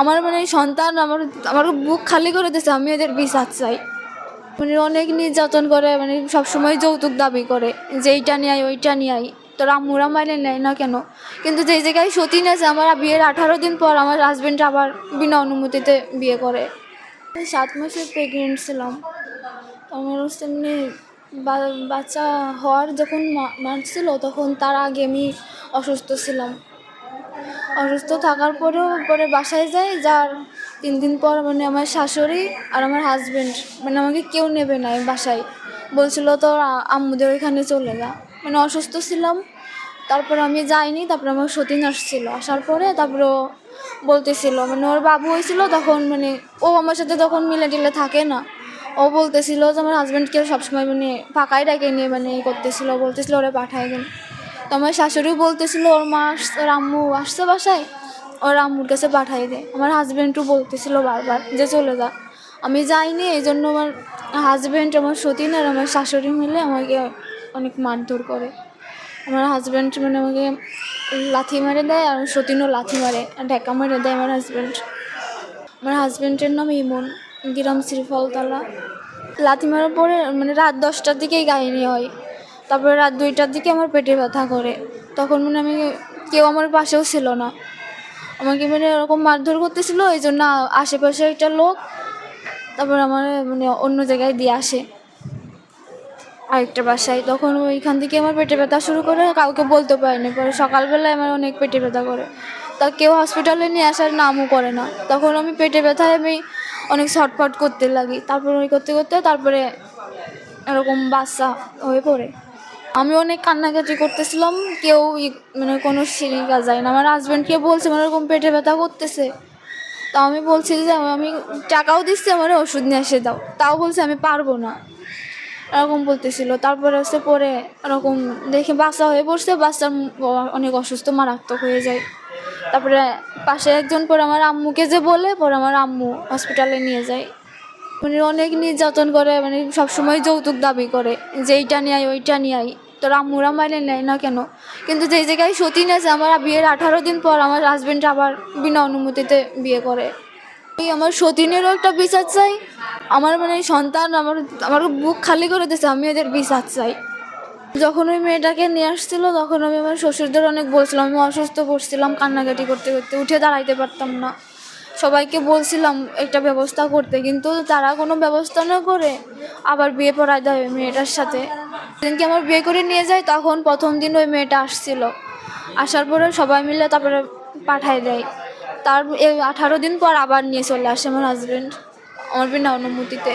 আমার মানে সন্তান আমার আমার বুক খালি করে দিয়েছে, আমি এদের বিচার চাই। মানে অনেক নির্যাতন করে, মানে সবসময় যৌতুক দাবি করে যে এইটা নিয়ে আয় ওইটা নিয়ে আয়। তোর আম্মুরা মাইনে নেয় না কেন? কিন্তু যেই জায়গায় সতীন আছে, আমার বিয়ের 18 দিন পর আমার হাজব্যান্ড আবার বিনা অনুমতিতে বিয়ে করে। 7 মাসের প্রেগনেন্ট ছিলাম। আমার হচ্ছে এমনি বাচ্চা হওয়ার যখন মান্থ ছিল, তখন তার আগে আমি অসুস্থ ছিলাম। অসুস্থ থাকার পরেও পরে বাসায় যাই, যার 3 দিন পর মানে আমার শাশুড়ি আর আমার হাজব্যান্ড মানে আমাকে কেউ নেবে না বাসায়, বলছিল তোর আম্মুদের ওইখানে চলে যা। মানে অসুস্থ ছিলাম, তারপরে আমি যাইনি। তারপরে আমার সতীন আসছিল, আসার পরে তারপরে ও বলতেছিল, মানে ওর বাবু হয়েছিল তখন, মানে ও আমার সাথে তখন মিলে টিলে থাকে না। ও বলতেছিল যে আমার হাজব্যান্ডকে সবসময় মানে ফাঁকায় ডাকে নিয়ে মানে করতেছিল, বলতেছিল ওরা পাঠায় দেন। তো আমার শাশুড়িও বলতেছিল ওর মা ওর আম্মু আসছে বাসায়, ওর আম্মুর কাছে পাঠাই দে। আমার হাজব্যান্ডও বলতেছিল বারবার যে চলে যা। আমি যাইনি, এই জন্য আমার হাজব্যান্ড, আমার সতীন আর আমার শাশুড়ি মিলে আমাকে অনেক মারধর করে। আমার হাজব্যান্ড মানে আমাকে লাথি মারে দেয়, আর সতীনও লাথি মারে, ঢেকা মেরে দেয় আমার হাজব্যান্ড। আমার হাজব্যান্ডের নাম ইমন, গ্রাম শ্রীফলতলা। লাথি মারার পরে মানে রাত 10টার দিকেই কাহিনী হয়। তারপরে রাত 2টার দিকে আমার পেটে ব্যথা করে। তখন মানে আমি কেউ আমার পাশেও ছিল না, আমাকে মানে এরকম মারধর করতেছিল। এই জন্য আশেপাশে একটা লোক তারপর আমার মানে অন্য জায়গায় দিয়ে আসে আরেকটা বাসায়। তখন ওইখান থেকে আমার পেটে ব্যথা শুরু করে, কাউকে বলতে পারিনি। পরে সকালবেলায় আমার অনেক পেটে ব্যথা করে, তা কেউ হসপিটালে নিয়ে আসার নামও করে না। তখন আমি পেটে ব্যথায় আমি অনেক ছটফট করতে লাগি। তারপর ওই করতে করতে তারপরে এরকম বাচ্চা হয়ে পড়ে। আমি অনেক কান্নাকাটি করতেছিলাম, কেউ মানে কোনো সিরিকা যায় না। আমার হাজব্যান্ডকে বলছে আমার এরকম পেটে ব্যথা করতেছে, তাও আমি বলছি যে আমি টাকাও দিচ্ছি, আমার ওষুধ নিয়ে এসে দাও, তাও বলছে আমি পারবো না, এরকম বলতেছিল। তারপরে হচ্ছে পরে এরকম দেখে বাচ্চা হয়ে পড়ছে, বাচ্চার অনেক অসুস্থ, মারাত্মক হয়ে যায়। তারপরে পাশে একজন পরে আমার আম্মুকে যে বলে, পরে আমার আম্মু হসপিটালে নিয়ে যায়। মানে অনেক নির্যাতন করে, মানে সবসময় যৌতুক দাবি করে যে এইটা নিয়ে আয় ওইটা নিয়ে আয়। তোর আম্মুরা মাইনে নেয় না কেন? কিন্তু যেই জায়গায় সতীন আছে, আমার বিয়ের 18 দিন পর আমার হাজব্যান্ড আবার বিনা অনুমতিতে বিয়ে করে। আমার সতীনেরও একটা বিচার চাই। আমার মানে সন্তান আমার আমার বুক খালি করে দিয়েছে, আমি এদের বিচার চাই। যখন ওই মেয়েটাকে নিয়ে আসছিল, তখন আমি আমার শ্বশুরদের অনেক বলছিলাম, আমি অসুস্থ পড়ছিলাম, কান্নাকাটি করতে করতে উঠে দাঁড়াইতে পারতাম না। সবাইকে বলছিলাম একটা ব্যবস্থা করতে, কিন্তু তারা কোনো ব্যবস্থা না করে আবার বিয়ে পড়ায় দেয় ওই মেয়েটার সাথে। সেদিনকে আমার বিয়ে করে নিয়ে যায়, তখন প্রথম দিন ওই মেয়েটা আসছিল, আসার পরে সবাই মিলে তারপরে পাঠায় দেয়। তার 18 দিন পর আবার নিয়ে চলে আসে আমার হাজব্যান্ড আমার বিনা অনুমতিতে।